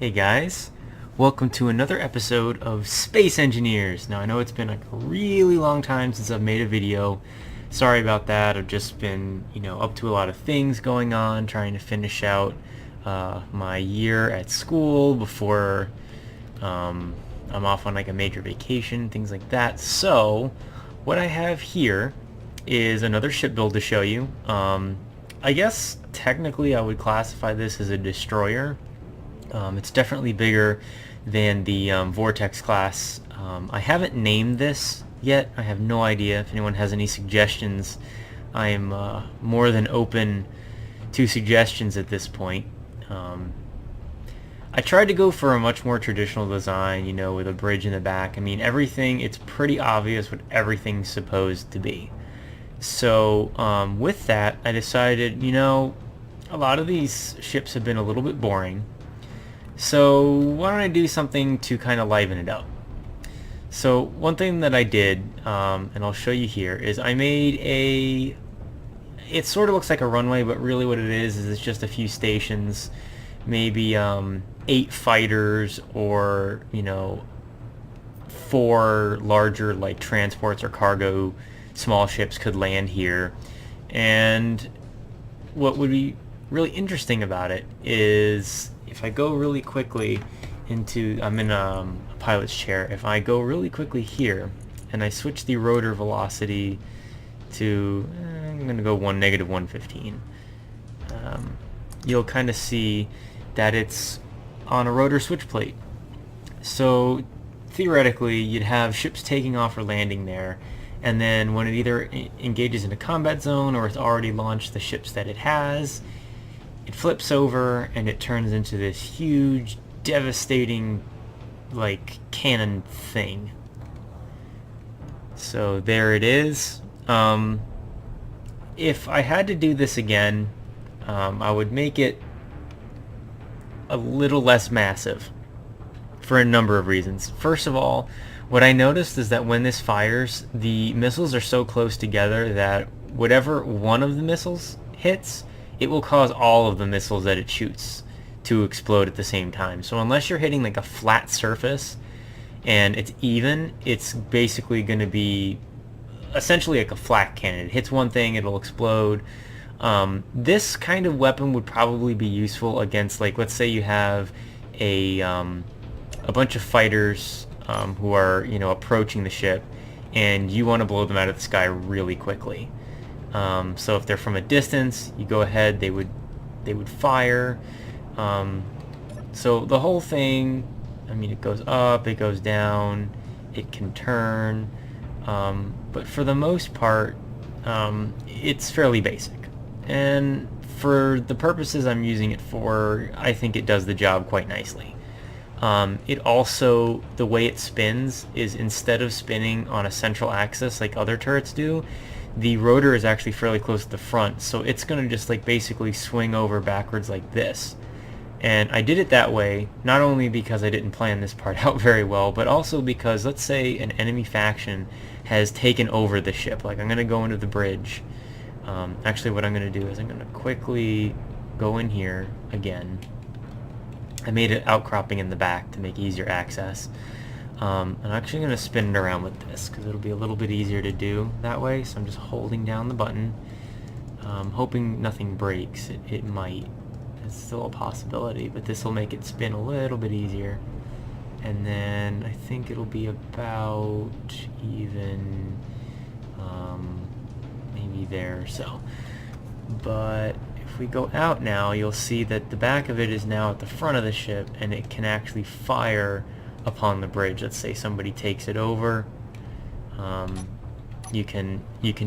Hey guys, welcome to another episode of Space Engineers. Now I know it's been like a really long time since I've made a video. Sorry about that. I've just been, up to a lot of things going on, trying to finish out my year at school before I'm off on like a major vacation, things like that. So what I have here is another ship build to show you. I guess technically I would classify this as a destroyer. It's definitely bigger than the Vortex class. I haven't named this yet. I have no idea. If anyone has any suggestions, I am more than open to suggestions at this point. I tried to go for a much more traditional design, with a bridge in the back. I mean, everything, it's pretty obvious what everything's supposed to be. So with that, I decided, a lot of these ships have been a little bit boring. So why don't I do something to kind of liven it up? So one thing that I did, and I'll show you here, is I made it sort of looks like a runway, but really what it is it's just a few stations, maybe 8 fighters or, 4 larger like transports or cargo small ships could land here. And what would be really interesting about it is if I go really quickly I'm in a pilot's chair. If I go really quickly here and I switch the rotor velocity to, I'm going to go -115, you'll kind of see that it's on a rotor switch plate. So theoretically you'd have ships taking off or landing there, and then when it either engages in a combat zone or it's already launched the ships that it has, it flips over and it turns into this huge, devastating, like, cannon thing. So there it is. If I had to do this again, I would make it a little less massive for a number of reasons. First of all, what I noticed is that when this fires, the missiles are so close together that whatever one of the missiles hits, it will cause all of the missiles that it shoots to explode at the same time. So unless you're hitting like a flat surface and it's even, it's basically going to be essentially like a flak cannon. It hits one thing, it'll explode. This kind of weapon would probably be useful against, like, let's say you have a bunch of fighters who are, approaching the ship, and you want to blow them out of the sky really quickly. So if they're from a distance, you go ahead, they would fire. So the whole thing, I mean, it goes up, it goes down, it can turn, but for the most part, it's fairly basic. And for the purposes I'm using it for, I think it does the job quite nicely. It also, the way it spins is, instead of spinning on a central axis like other turrets do, the rotor is actually fairly close to the front, so it's going to just like basically swing over backwards like this. And I did it that way not only because I didn't plan this part out very well, but also because, let's say an enemy faction has taken over the ship. Like, I'm going to go into the bridge. Actually what I'm going to do is I'm going to quickly go in here again. I made an outcropping in the back to make easier access. I'm actually going to spin it around with this because it'll be a little bit easier to do that way. So I'm just holding down the button, hoping nothing breaks. It might. It's still a possibility, but this will make it spin a little bit easier. And then I think it'll be about even, maybe there or so. But if we go out now, you'll see that the back of it is now at the front of the ship, and it can actually fire upon the bridge. Let's say somebody takes it over. You can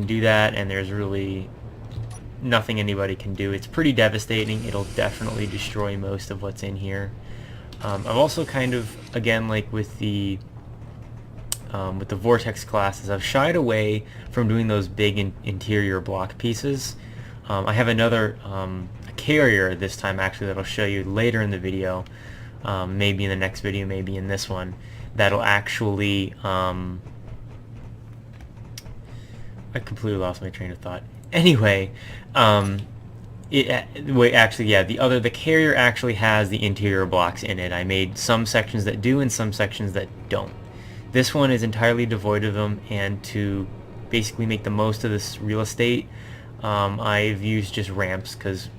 do that, and there's really nothing anybody can do. It's pretty devastating. It'll definitely destroy most of what's in here. I've also kind of, again, like with the Vortex classes, I've shied away from doing those big interior block pieces. I have another a carrier this time, actually, that I'll show you later in the video, maybe in the next video, maybe in this one, that'll actually I completely lost my train of thought. Anyway, Wait, actually, yeah, the carrier actually has the interior blocks in it. I made some sections that do and some sections that don't. This one is entirely devoid of them, and to basically make the most of this real estate, I've used just ramps because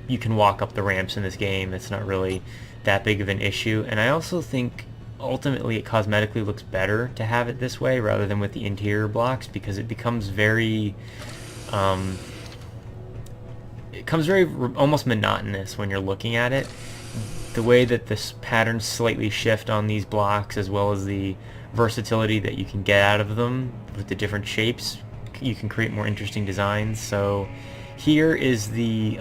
you can walk up the ramps in this game. It's not really that big of an issue, and I also think ultimately it cosmetically looks better to have it this way rather than with the interior blocks, because it becomes very almost monotonous when you're looking at it. The way that this patterns slightly shift on these blocks, as well as the versatility that you can get out of them with the different shapes, you can create more interesting designs. So here is the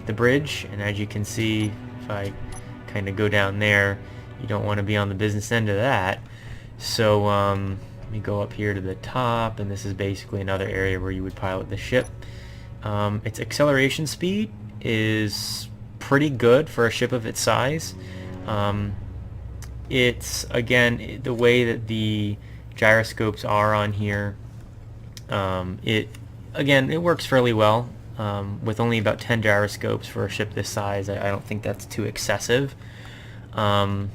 bridge, and as you can see, if I kind of go down there, you don't want to be on the business end of that. So let me go up here to the top, and this is basically another area where you would pilot the ship. Its acceleration speed is pretty good for a ship of its size. It's, again, the way that the gyroscopes are on here, it works fairly well. With only about 10 gyroscopes for a ship this size, I don't think that's too excessive. Also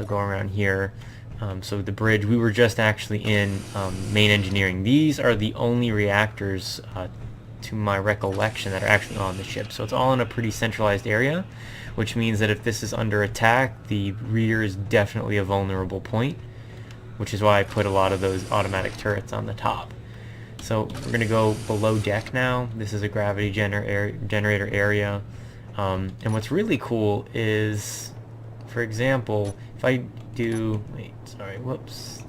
go around here. So the bridge, we were just actually in main engineering. These are the only reactors, to my recollection, that are actually on the ship. So it's all in a pretty centralized area, which means that if this is under attack, the rear is definitely a vulnerable point, which is why I put a lot of those automatic turrets on the top. So we're going to go below deck now. This is a gravity generator area. And what's really cool is, for example, if I do,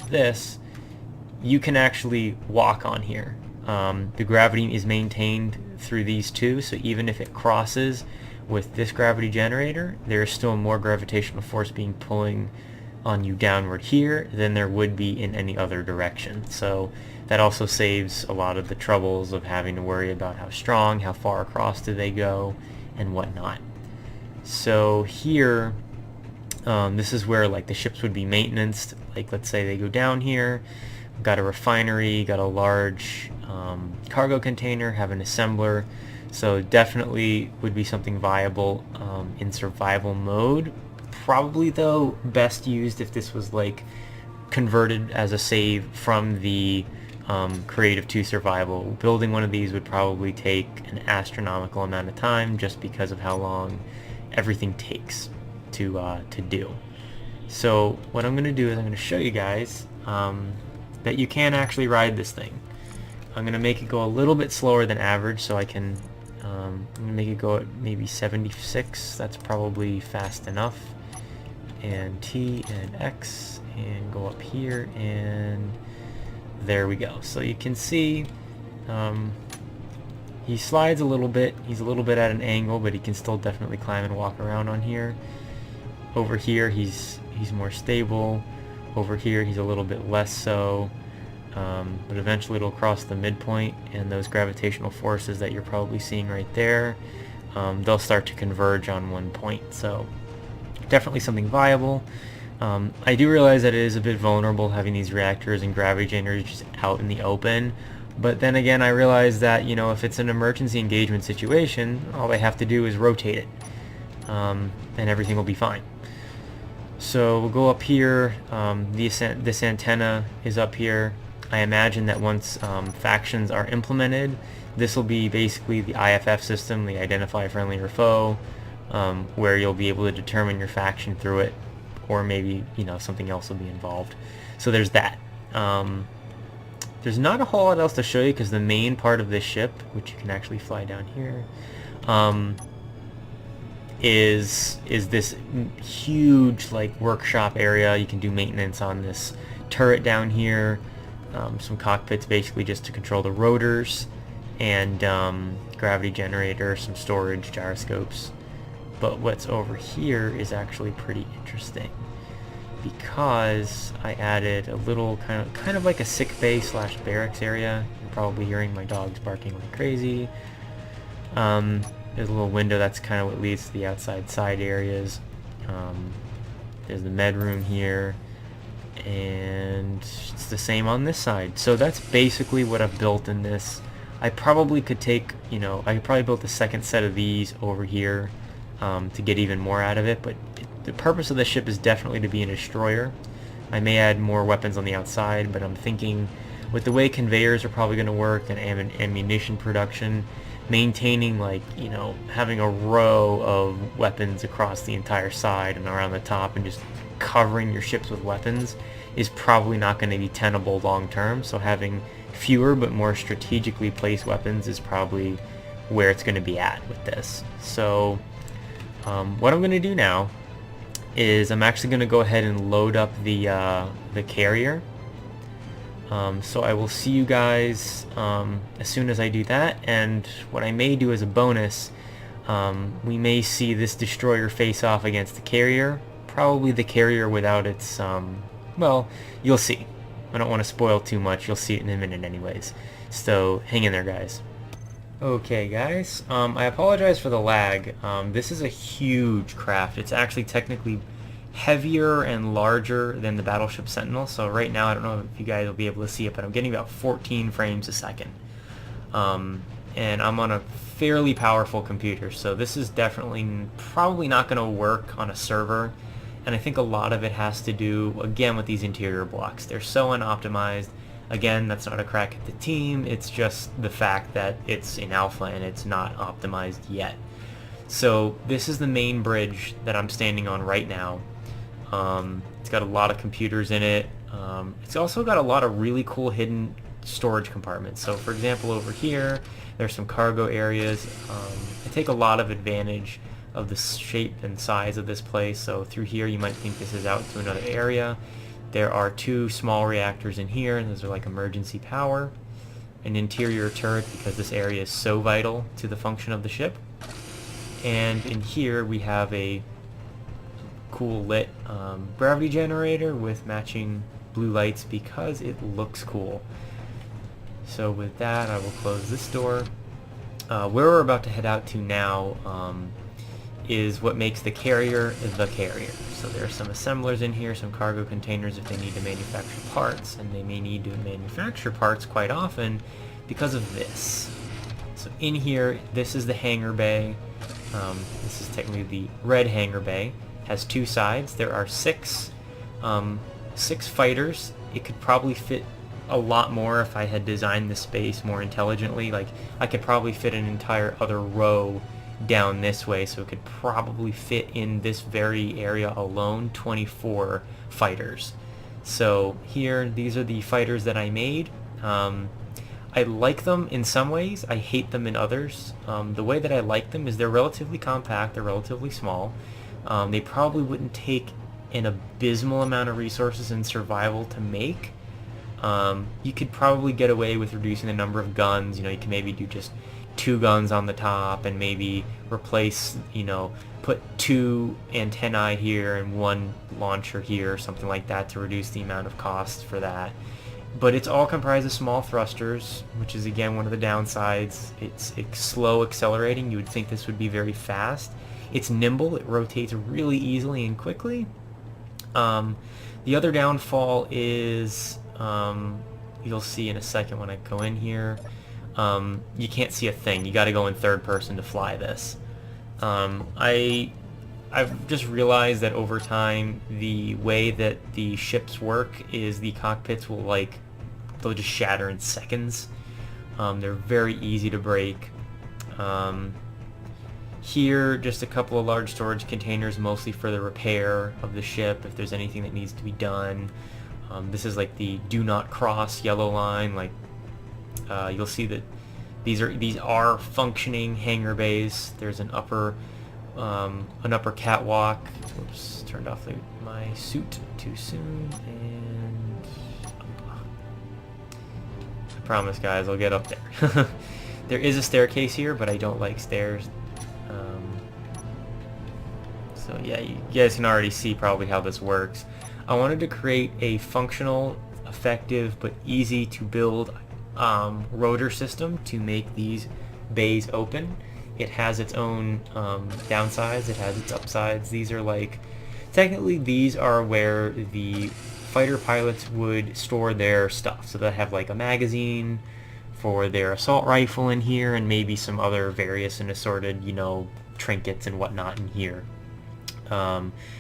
this, you can actually walk on here. The gravity is maintained through these two, so even if it crosses with this gravity generator, there is still more gravitational force being pulling on you downward here than there would be in any other direction. So that also saves a lot of the troubles of having to worry about how strong, how far across do they go, and whatnot. So here, this is where like the ships would be maintenanced. Like, let's say they go down here, got a refinery, got a large cargo container, have an assembler. So definitely would be something viable in survival mode. Probably though best used if this was like converted as a save from the creative to survival. Building one of these would probably take an astronomical amount of time just because of how long everything takes to do. So what I'm going to do is I'm going to show you guys that you can actually ride this thing. I'm going to make it go a little bit slower than average, so I can I'm going to make it go at maybe 76. That's probably fast enough. And T and X, and go up here, and there we go. So you can see he slides a little bit. He's a little bit at an angle, but he can still definitely climb and walk around on here. Over here he's more stable. Over here he's a little bit less so. But eventually it'll cross the midpoint, and those gravitational forces that you're probably seeing right there, they'll start to converge on one point. So definitely something viable. I do realize that it is a bit vulnerable having these reactors and gravity generators just out in the open, but then again I realize that, you know, if it's an emergency engagement situation, all they have to do is rotate it, and everything will be fine. So we'll go up here. This antenna is up here. I imagine that once factions are implemented, this will be basically the IFF system, the Identify Friendly or Foe, where you'll be able to determine your faction through it, or maybe, you know, something else will be involved. So there's that. There's not a whole lot else to show you because the main part of this ship, which you can actually fly down here, is this huge like workshop area. You can do maintenance on this turret down here, some cockpits basically just to control the rotors, and gravity generator, some storage, gyroscopes. But what's over here is actually pretty interesting because I added a little kind of like a sick bay slash barracks area. You're probably hearing my dogs barking like crazy. There's a little window that's kind of what leads to the outside side areas. There's the med room here, and it's the same on this side. So that's basically what I've built in this. I probably could take, I could probably build the second set of these over here to get even more out of it, but the purpose of the ship is definitely to be a destroyer. I may add more weapons on the outside, but I'm thinking with the way conveyors are probably going to work and ammunition production, maintaining having a row of weapons across the entire side and around the top and just covering your ships with weapons is probably not going to be tenable long term. So having fewer but more strategically placed weapons is probably where it's going to be at with this. So what I'm going to do now is I'm actually going to go ahead and load up the carrier. So I will see you guys as soon as I do that, and what I may do as a bonus, we may see this destroyer face off against the carrier, probably the carrier without its, well, you'll see. I don't want to spoil too much, you'll see it in a minute anyways. So hang in there, guys. Okay guys, I apologize for the lag. This is a huge craft. It's actually technically heavier and larger than the Battleship Sentinel, so right now I don't know if you guys will be able to see it, but I'm getting about 14 frames a second. And I'm on a fairly powerful computer, so this is definitely probably not going to work on a server, and I think a lot of it has to do, again, with these interior blocks. They're so unoptimized. Again, that's not a crack at the team, it's just the fact that it's in alpha and it's not optimized yet. So this is the main bridge that I'm standing on right now. It's got a lot of computers in it. It's also got a lot of really cool hidden storage compartments. So for example, over here there's some cargo areas. I take a lot of advantage of the shape and size of this place. So through here you might think this is out to another area. There are two small reactors in here, and those are like emergency power. An interior turret, because this area is so vital to the function of the ship. And in here we have a cool lit gravity generator with matching blue lights because it looks cool. So with that, I will close this door. Where we're about to head out to now is what makes the carrier the carrier. So there are some assemblers in here, some cargo containers if they need to manufacture parts, and they may need to manufacture parts quite often because of this. So in here, this is the hangar bay. This is technically the red hangar bay. Has two sides. There are six fighters. It could probably fit a lot more if I had designed the space more intelligently. Like, I could probably fit an entire other row down this way, so it could probably fit in this very area alone 24 fighters. So here, these are the fighters that I made. I like them in some ways, I hate them in others. The way that I like them is they're relatively compact, they're relatively small. They probably wouldn't take an abysmal amount of resources in survival to make. You could probably get away with reducing the number of guns. You can maybe do just 2 guns on the top and maybe replace, put 2 antennae here and 1 launcher here or something like that to reduce the amount of cost for that. But it's all comprised of small thrusters, which is again one of the downsides. It's slow accelerating. You would think this would be very fast. It's nimble. It rotates really easily and quickly. The other downfall is, you'll see in a second when I go in here, you can't see a thing. You got to go in third person to fly this. I've just realized that over time, the way that the ships work is the cockpits will they'll just shatter in seconds. They're very easy to break. Here, just a couple of large storage containers, mostly for the repair of the ship, if there's anything that needs to be done. This is like the do not cross yellow line. You'll see that these are functioning hangar bays. There's an upper catwalk. Oops, turned off my suit too soon, and I promise, guys, I'll get up there. There is a staircase here, but I don't like stairs. So yeah, you guys can already see probably how this works. I wanted to create a functional, effective, but easy to build rotor system to make these bays open. It has its own downsides, it has its upsides. These are technically these are where the fighter pilots would store their stuff. So they have like a magazine for their assault rifle in here, and maybe some other various and assorted, trinkets and whatnot in here.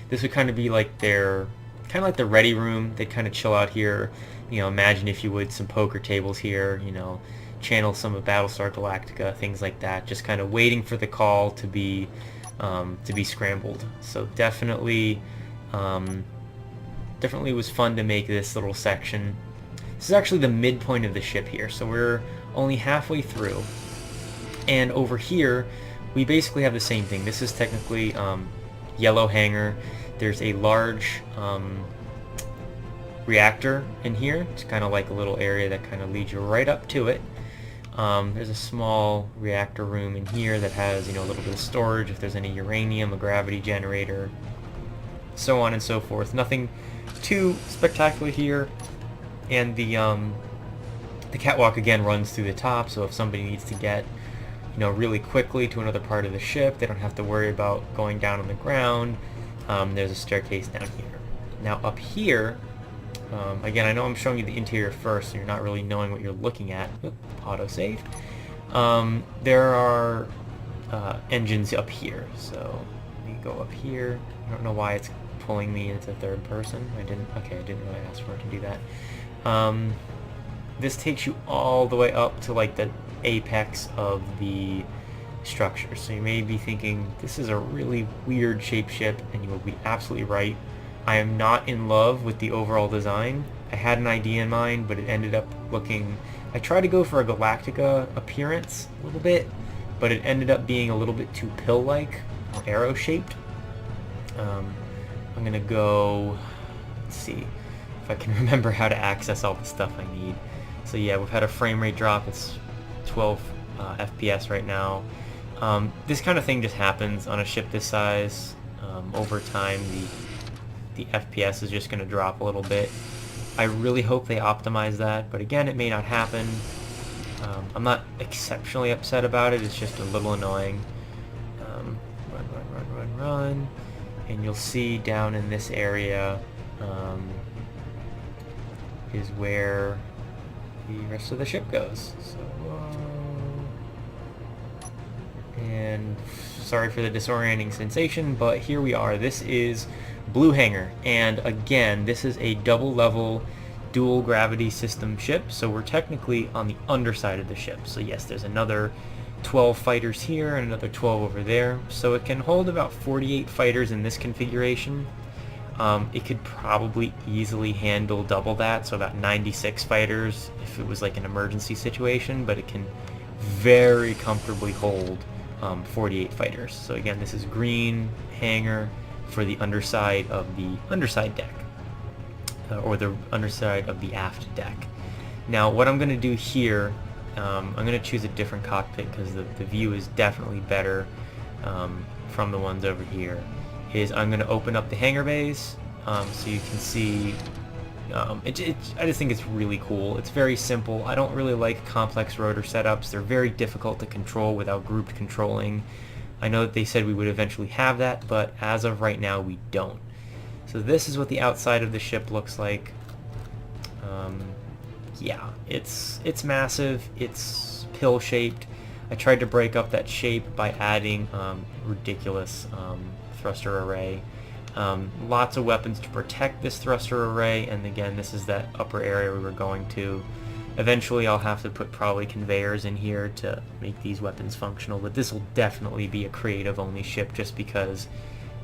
This would kind of be like their, kind of like the ready room. They'd kind of chill out here. Imagine, if you would, some poker tables here, channel some of Battlestar Galactica, things like that, just kind of waiting for the call to be scrambled. So definitely was fun to make this little section. This is actually the midpoint of the ship here, so we're only halfway through. And over here, we basically have the same thing. This is technically yellow hangar. There's a large reactor in here. It's kind of like a little area that kind of leads you right up to it. There's a small reactor room in here that has, a little bit of storage if there's any uranium, a gravity generator, so on and so forth. Nothing too spectacular here. And the catwalk again runs through the top, so if somebody needs to get, really quickly to another part of the ship, they don't have to worry about going down on the ground. There's a staircase down here. Now up here, again, I know I'm showing you the interior first, so you're not really knowing what you're looking at. Oop, autosave. There are engines up here, so let me go up here. I don't know why it's pulling me into third person. I didn't really ask for it to do that. This takes you all the way up to like the apex of the structure. So you may be thinking, this is a really weird shaped ship, and you will be absolutely right. I am not in love with the overall design. I had an idea in mind, but it ended up looking... I tried to go for a Galactica appearance a little bit, but it ended up being a little bit too pill-like, or arrow-shaped. I'm gonna go... Let's see if I can remember how to access all the stuff I need. So yeah, we've had a frame rate drop. It's 12 FPS right now. This kind of thing just happens on a ship this size. Over time, the FPS is just going to drop a little bit. I really hope they optimize that, but again, it may not happen. I'm not exceptionally upset about it. It's just a little annoying. Run. And you'll see down in this area is where the rest of the ship goes. So, and sorry for the disorienting sensation, but here we are. This is Blue Hangar, and again, this is a double level dual gravity system ship, so we're technically on the underside of the ship. So yes, there's another 12 fighters here and another 12 over there, so it can hold about 48 fighters in this configuration. It could probably easily handle double that, so about 96 fighters if it was like an emergency situation, but it can very comfortably hold 48 fighters. So again, this is green hangar for the underside of the underside deck, or the underside of the aft deck. Now what I'm going to do here, I'm going to choose a different cockpit because the view is definitely better from the ones over here, is I'm going to open up the hangar bays so you can see. I just think it's really cool. It's very simple. I don't really like complex rotor setups. They're very difficult to control without grouped controlling. I know that they said we would eventually have that, but as of right now we don't. So this is what the outside of the ship looks like. Yeah, it's massive. It's pill-shaped. I tried to break up that shape by adding ridiculous thruster array. Lots of weapons to protect this thruster array, and again, this is that upper area we were going to. Eventually I'll have to put probably conveyors in here to make these weapons functional, but this will definitely be a creative only ship just because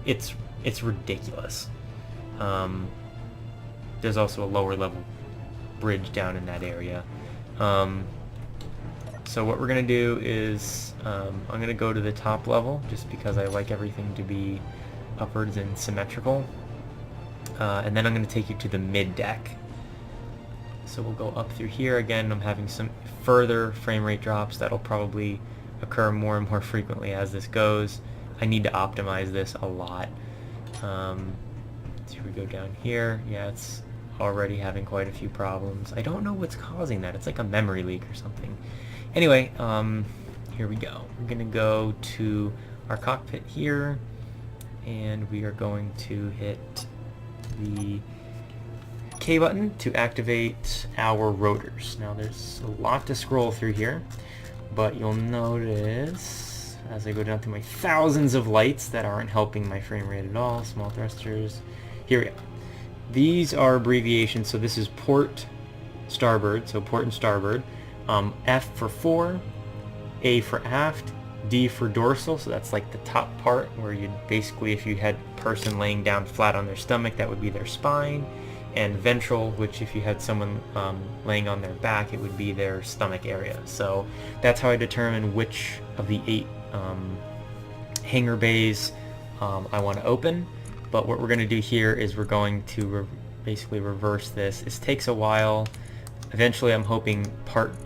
it's ridiculous. There's also a lower level bridge down in that area. So what we're going to do is I'm going to go to the top level just because I like everything to be upwards and symmetrical. And then I'm going to take you to the mid deck. So we'll go up through here. Again, I'm having some further frame rate drops that'll probably occur more and more frequently as this goes. I need to optimize this a lot. So we go down here. Yeah, it's already having quite a few problems. I don't know what's causing that. It's like a memory leak or something. Anyway, here we go. We're going to go to our cockpit here, and we are going to hit the K button to activate our rotors. Now there's a lot to scroll through here, but you'll notice as I go down through my thousands of lights that aren't helping my frame rate at all. Small thrusters. Here we go. These are abbreviations, so this is port starboard, so port and starboard. F for fore, A for aft, D for dorsal, so that's like the top part where you'd basically, if you had a person laying down flat on their stomach, that would be their spine, and ventral, which if you had someone laying on their back, it would be their stomach area. So that's how I determine which of the 8 hangar bays I want to open. But what we're going to do here is we're going to basically reverse this. This takes a while. Eventually I'm hoping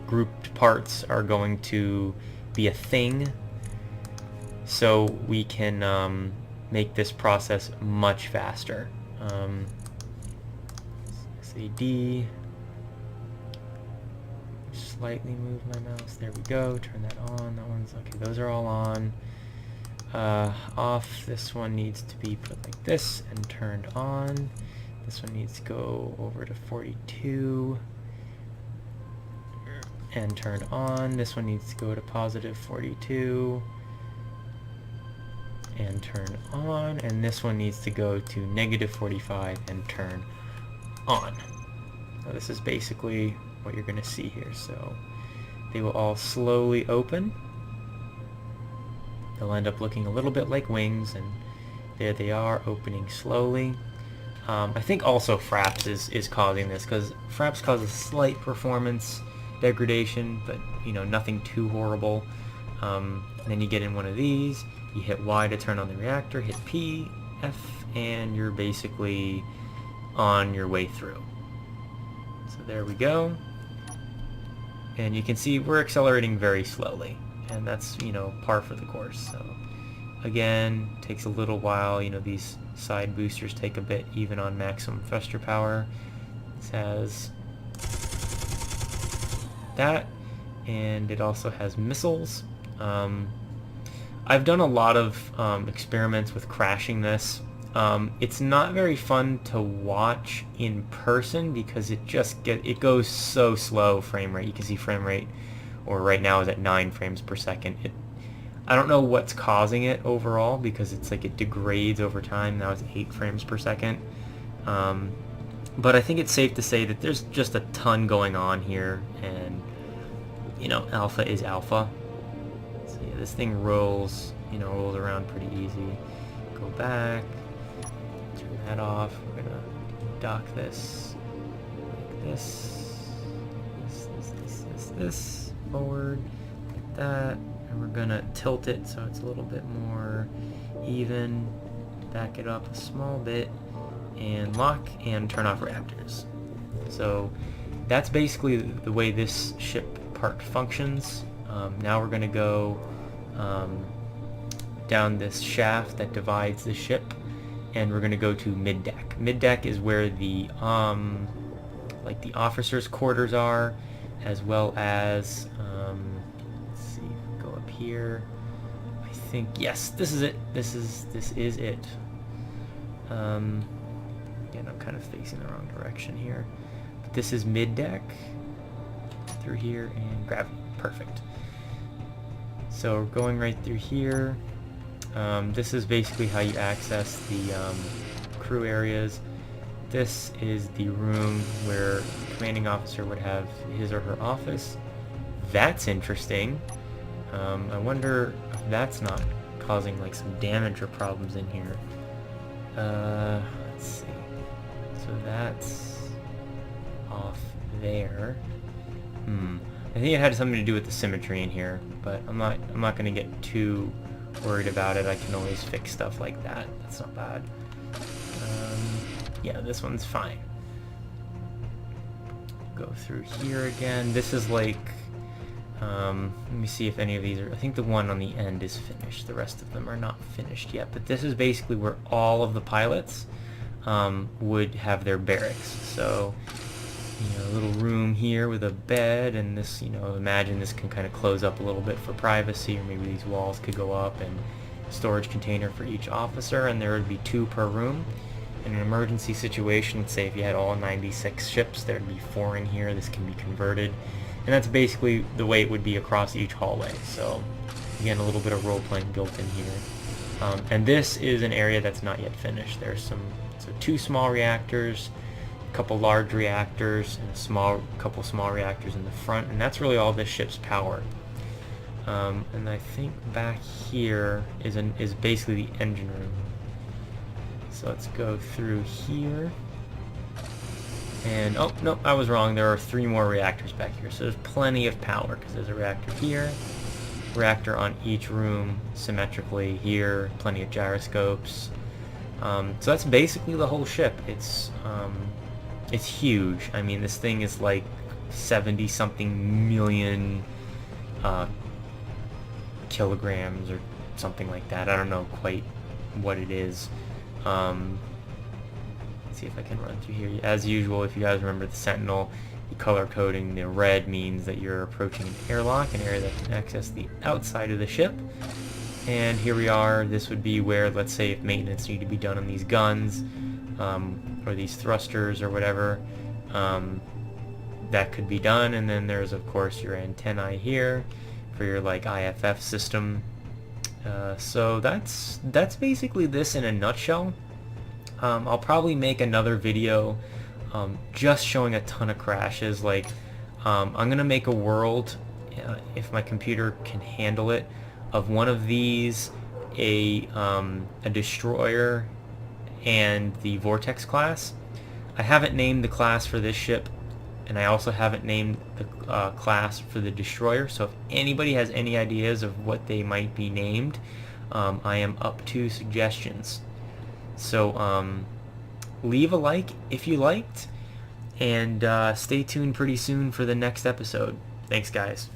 grouped parts are going to be a thing, so we can make this process much faster. SAD, slightly move my mouse, there we go, turn that on, that one's okay, those are all on. Off, this one needs to be put like this and turned on. This one needs to go over to 42 and turned on. This one needs to go to positive 42 and turn on, and this one needs to go to negative 45 and turn on. Now this is basically what you're going to see here. So they will all slowly open. They'll end up looking a little bit like wings, and there they are, opening slowly. I think also Fraps is causing this, because Fraps causes slight performance degradation, but you know, nothing too horrible. And then you get in one of these, you hit Y to turn on the reactor, hit P, F, and you're basically on your way through. So there we go. And you can see we're accelerating very slowly, and that's, you know, par for the course. So again, takes a little while. You know, these side boosters take a bit even on maximum thruster power. This has that, and it also has missiles. I've done a lot of experiments with crashing this. It's not very fun to watch in person because it goes so slow frame rate. You can see frame rate, or right now, is at 9 frames per second. I don't know what's causing it overall, because it's like it degrades over time. Now it's 8 frames per second. But I think it's safe to say that there's just a ton going on here, and you know, alpha is alpha. So yeah, this thing rolls around pretty easy. Go back, turn that off. We're gonna dock this like this forward like that, and we're gonna tilt it so it's a little bit more even. Back it up a small bit and lock and turn off reactors. So that's basically the way this ship part functions. Now we're going to go down this shaft that divides the ship, and we're going to go to mid-deck. Mid-deck is where the like the officers' quarters are, as well as let's see, go up here. I think, yes, this is it. This is it. Again, I'm kind of facing the wrong direction here. But this is mid-deck. Through here and gravity. Perfect. So we're going right through here. This is basically how you access the crew areas. This is the room where the commanding officer would have his or her office. That's interesting. I wonder if that's not causing like some damage or problems in here. Let's see. So that's off there. I think it had something to do with the symmetry in here, but I'm not going to get too worried about it. I can always fix stuff like that. That's not bad. Yeah, this one's fine. Go through here again. This is like, let me see if any of these are, I think the one on the end is finished. The rest of them are not finished yet, but this is basically where all of the pilots would have their barracks. So, you know, a little room here with a bed, and this, you know, imagine this can kind of close up a little bit for privacy, or maybe these walls could go up, and storage container for each officer, and there would be 2 per room. in an emergency situation, let's say if you had all 96 ships, there'd be 4 in here. This can be converted, and that's basically the way it would be across each hallway. So again, a little bit of role-playing built in here. And this is an area that's not yet finished. There's 2 small reactors, a couple large reactors, and a couple small reactors in the front, and that's really all this ship's power. And I think back here is basically the engine room. So let's go through here. And oh no, I was wrong. There are 3 more reactors back here, so there's plenty of power because there's a reactor here, reactor on each room symmetrically here, plenty of gyroscopes. So that's basically the whole ship. It's huge. I mean, this thing is like 70-something million kilograms or something like that. I don't know quite what it is. Let's see if I can run through here. As usual, if you guys remember the Sentinel, the color coding, the red means that you're approaching an airlock, an area that can access the outside of the ship. And here we are. This would be where, let's say, if maintenance needed to be done on these guns, or these thrusters or whatever, that could be done. And then there's, of course, your antennae here for your like IFF system. So that's basically this in a nutshell. I'll probably make another video just showing a ton of crashes. Like I'm gonna make a world, if my computer can handle it, of one of these, a destroyer, and the Vortex class. I haven't named the class for this ship, and I also haven't named the class for the destroyer, so if anybody has any ideas of what they might be named, I am up to suggestions. So leave a like if you liked, and stay tuned pretty soon for the next episode. Thanks, guys.